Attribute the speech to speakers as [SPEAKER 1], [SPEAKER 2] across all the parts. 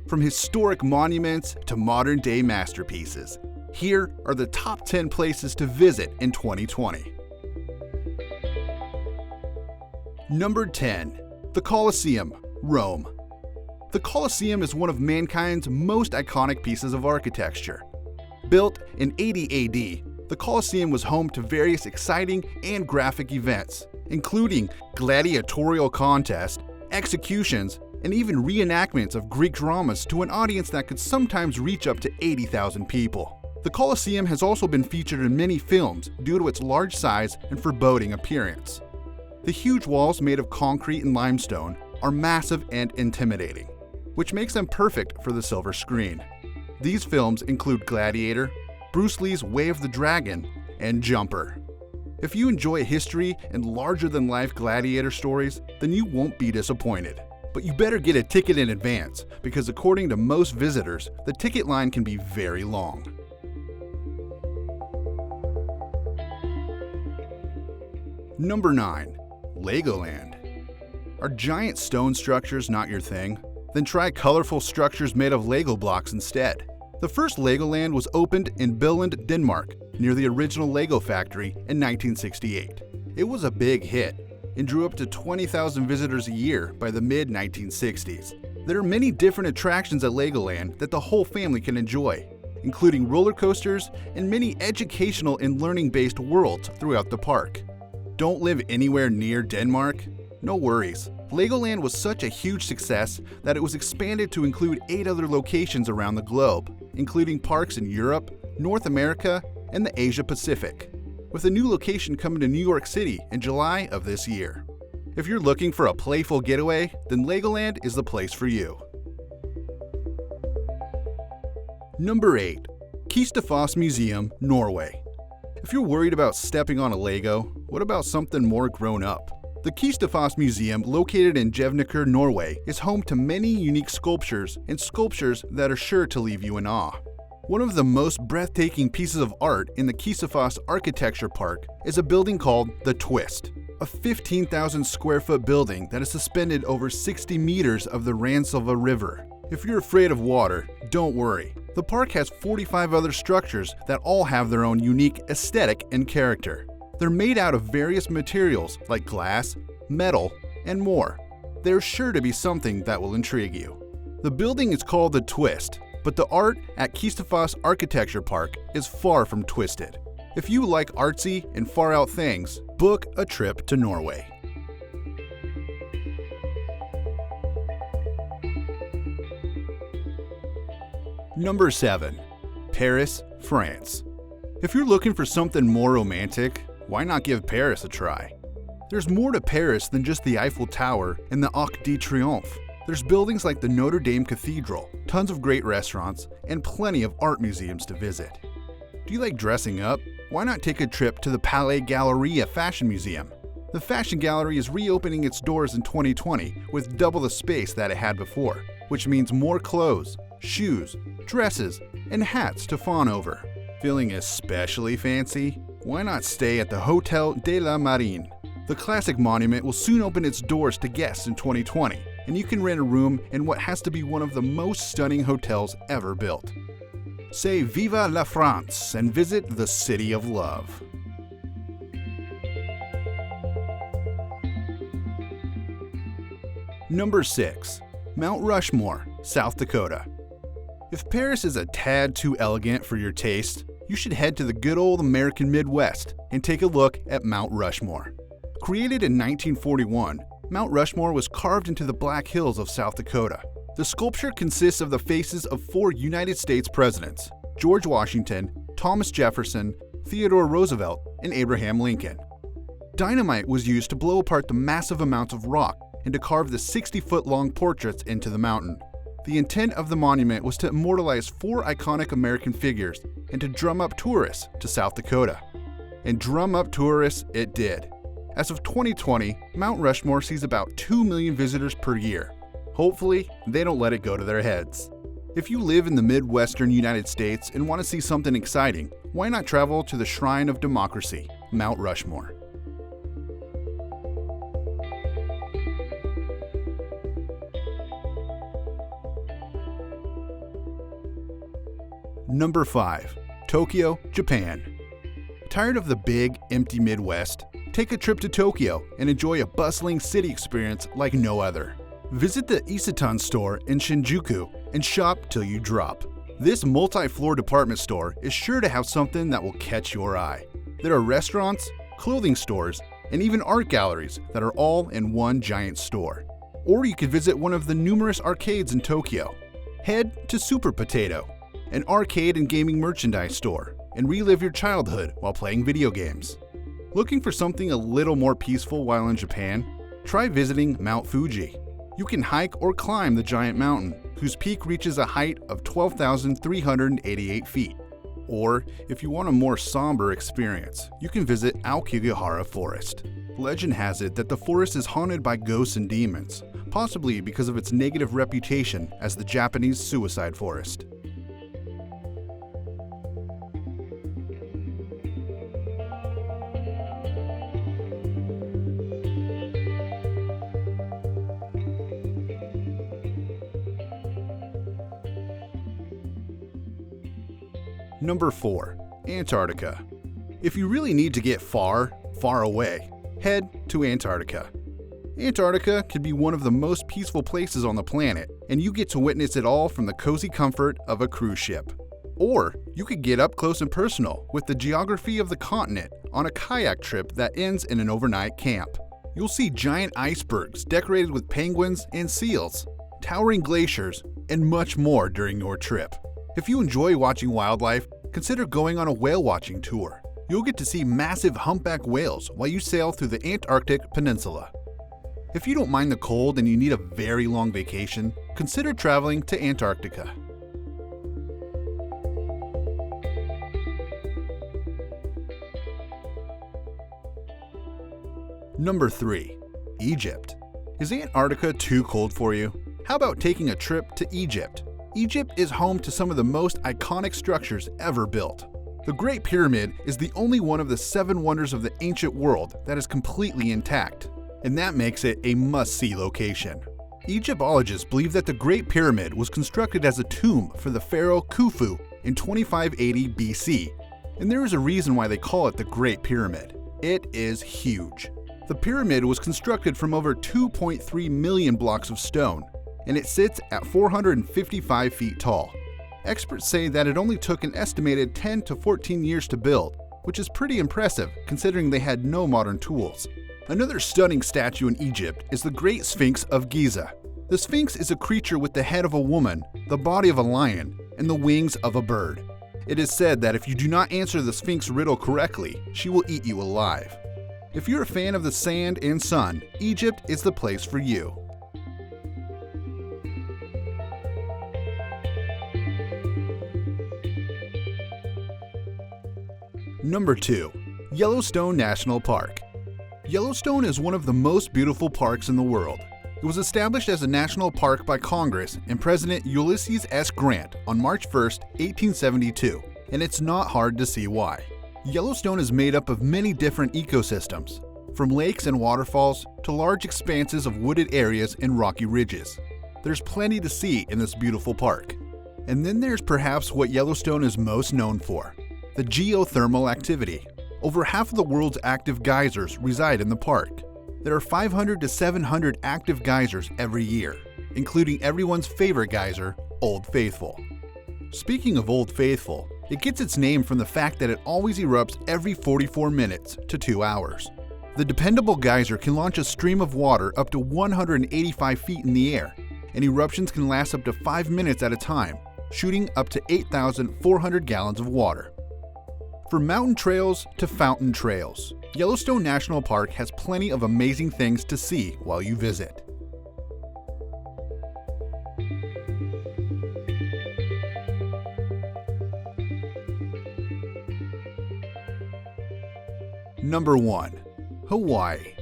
[SPEAKER 1] From historic monuments to modern-day masterpieces, here are the top 10 places to visit in 2020. Number 10. The Colosseum, Rome. The Colosseum is one of mankind's most iconic pieces of architecture. Built in 80 AD, the Colosseum was home to various exciting and graphic events, including gladiatorial contests, executions, and even reenactments of Greek dramas to an audience that could sometimes reach up to 80,000 people. The Colosseum has also been featured in many films due to its large size and foreboding appearance. The huge walls made of concrete and limestone are massive and intimidating, which makes them perfect for the silver screen. These films include Gladiator, Bruce Lee's Way of the Dragon, and Jumper. If you enjoy history and larger-than-life gladiator stories, then you won't be disappointed. But you better get a ticket in advance, because according to most visitors, the ticket line can be very long. Number 9. Legoland. Are giant stone structures not your thing? Then try colorful structures made of Lego blocks instead. The first Legoland was opened in Billund, Denmark, near the original Lego factory in 1968. It was a big hit and drew up to 20,000 visitors a year by the mid-1960s. There are many different attractions at Legoland that the whole family can enjoy, including roller coasters and many educational and learning-based worlds throughout the park. Don't live anywhere near Denmark? No worries. Legoland was such a huge success that it was expanded to include 8 other locations around the globe, including parks in Europe, North America, and the Asia Pacific, with a new location coming to New York City in July of this year. If you're looking for a playful getaway, then Legoland is the place for you. Number 8. Kistefos Museum, Norway. If you're worried about stepping on a Lego, what about something more grown up? The Kistefos Museum, located in Jevnaker, Norway, is home to many unique sculptures that are sure to leave you in awe. One of the most breathtaking pieces of art in the Kistefos Architecture Park is a building called The Twist, a 15,000 square foot building that is suspended over 60 meters of the Ranselva River. If you're afraid of water, don't worry. The park has 45 other structures that all have their own unique aesthetic and character. They're made out of various materials like glass, metal, and more. There's sure to be something that will intrigue you. The building is called The Twist, but the art at Kistefos Architecture Park is far from twisted. If you like artsy and far-out things, book a trip to Norway. Number 7. Paris, France. If you're looking for something more romantic, why not give Paris a try? There's more to Paris than just the Eiffel Tower and the Arc de Triomphe. There's buildings like the Notre Dame Cathedral, tons of great restaurants, and plenty of art museums to visit. Do you like dressing up? Why not take a trip to the Palais Galleria Fashion Museum? The Fashion Gallery is reopening its doors in 2020 with double the space that it had before, which means more clothes, shoes, dresses, and hats to fawn over. Feeling especially fancy? Why not stay at the Hotel de la Marine? The classic monument will soon open its doors to guests in 2020, and you can rent a room in what has to be one of the most stunning hotels ever built. Say Viva la France and visit the City of Love. Number 6. Mount Rushmore, South Dakota. If Paris is a tad too elegant for your taste, you should head to the good old American Midwest and take a look at Mount Rushmore. Created in 1941, Mount Rushmore was carved into the Black Hills of South Dakota. The sculpture consists of the faces of 4 United States presidents: George Washington, Thomas Jefferson, Theodore Roosevelt, and Abraham Lincoln. Dynamite was used to blow apart the massive amounts of rock and to carve the 60-foot-long portraits into the mountain. The intent of the monument was to immortalize 4 iconic American figures and to drum up tourists to South Dakota. And drum up tourists it did. As of 2020, Mount Rushmore sees about 2 million visitors per year. Hopefully, they don't let it go to their heads. If you live in the Midwestern United States and want to see something exciting, why not travel to the Shrine of Democracy, Mount Rushmore? Number 5. Tokyo, Japan. Tired of the big, empty Midwest? Take a trip to Tokyo and enjoy a bustling city experience like no other. Visit the Isetan store in Shinjuku and shop till you drop. This multi-floor department store is sure to have something that will catch your eye. There are restaurants, clothing stores, and even art galleries that are all in one giant store. Or you could visit one of the numerous arcades in Tokyo. Head to Super Potato, an arcade and gaming merchandise store, and relive your childhood while playing video games. Looking for something a little more peaceful while in Japan? Try visiting Mount Fuji. You can hike or climb the giant mountain, whose peak reaches a height of 12,388 feet. Or, if you want a more somber experience, you can visit Aokigahara Forest. Legend has it that the forest is haunted by ghosts and demons, possibly because of its negative reputation as the Japanese suicide forest. Number 4. Antarctica. If you really need to get far, far away, head to Antarctica. Antarctica can be one of the most peaceful places on the planet, and you get to witness it all from the cozy comfort of a cruise ship. Or you could get up close and personal with the geography of the continent on a kayak trip that ends in an overnight camp. You'll see giant icebergs decorated with penguins and seals, towering glaciers, and much more during your trip. If you enjoy watching wildlife, consider going on a whale watching tour. You'll get to see massive humpback whales while you sail through the Antarctic Peninsula. If you don't mind the cold and you need a very long vacation, consider traveling to Antarctica. Number 3. Egypt. Is Antarctica too cold for you? How about taking a trip to Egypt? Egypt is home to some of the most iconic structures ever built. The Great Pyramid is the only one of the 7 wonders of the ancient world that is completely intact, and that makes it a must-see location. Egyptologists believe that the Great Pyramid was constructed as a tomb for the pharaoh Khufu in 2580 BC, and there is a reason why they call it the Great Pyramid. It is huge. The pyramid was constructed from over 2.3 million blocks of stone, and it sits at 455 feet tall. Experts say that it only took an estimated 10 to 14 years to build, which is pretty impressive considering they had no modern tools. Another stunning statue in Egypt is the Great Sphinx of Giza. The Sphinx is a creature with the head of a woman, the body of a lion, and the wings of a bird. It is said that if you do not answer the Sphinx riddle correctly, she will eat you alive. If you're a fan of the sand and sun, Egypt is the place for you. Number 2. Yellowstone National Park. Yellowstone is one of the most beautiful parks in the world. It was established as a national park by Congress and President Ulysses S. Grant on March 1, 1872, and it's not hard to see why. Yellowstone is made up of many different ecosystems, from lakes and waterfalls to large expanses of wooded areas and rocky ridges. There's plenty to see in this beautiful park. And then there's perhaps what Yellowstone is most known for: the geothermal activity. Over half of the world's active geysers reside in the park. There are 500 to 700 active geysers every year, including everyone's favorite geyser, Old Faithful. Speaking of Old Faithful, it gets its name from the fact that it always erupts every 44 minutes to 2 hours. The dependable geyser can launch a stream of water up to 185 feet in the air, and eruptions can last up to 5 minutes at a time, shooting up to 8,400 gallons of water. From mountain trails to fountain trails, Yellowstone National Park has plenty of amazing things to see while you visit. Number 1. Hawaii.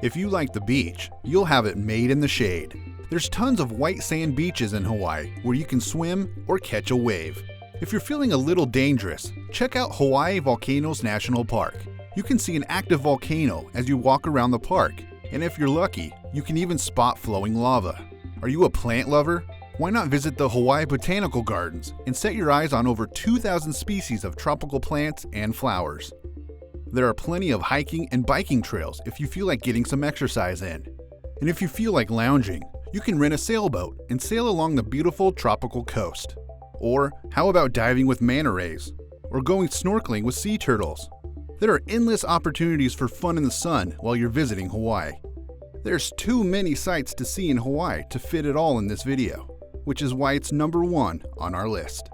[SPEAKER 1] If you like the beach, you'll have it made in the shade. There's tons of white sand beaches in Hawaii where you can swim or catch a wave. If you're feeling a little dangerous, check out Hawaii Volcanoes National Park. You can see an active volcano as you walk around the park, and if you're lucky, you can even spot flowing lava. Are you a plant lover? Why not visit the Hawaii Botanical Gardens and set your eyes on over 2,000 species of tropical plants and flowers? There are plenty of hiking and biking trails if you feel like getting some exercise in. And if you feel like lounging, you can rent a sailboat and sail along the beautiful tropical coast. Or how about diving with manta rays? Or going snorkeling with sea turtles? There are endless opportunities for fun in the sun while you're visiting Hawaii. There's too many sights to see in Hawaii to fit it all in this video, which is why it's number 1 on our list.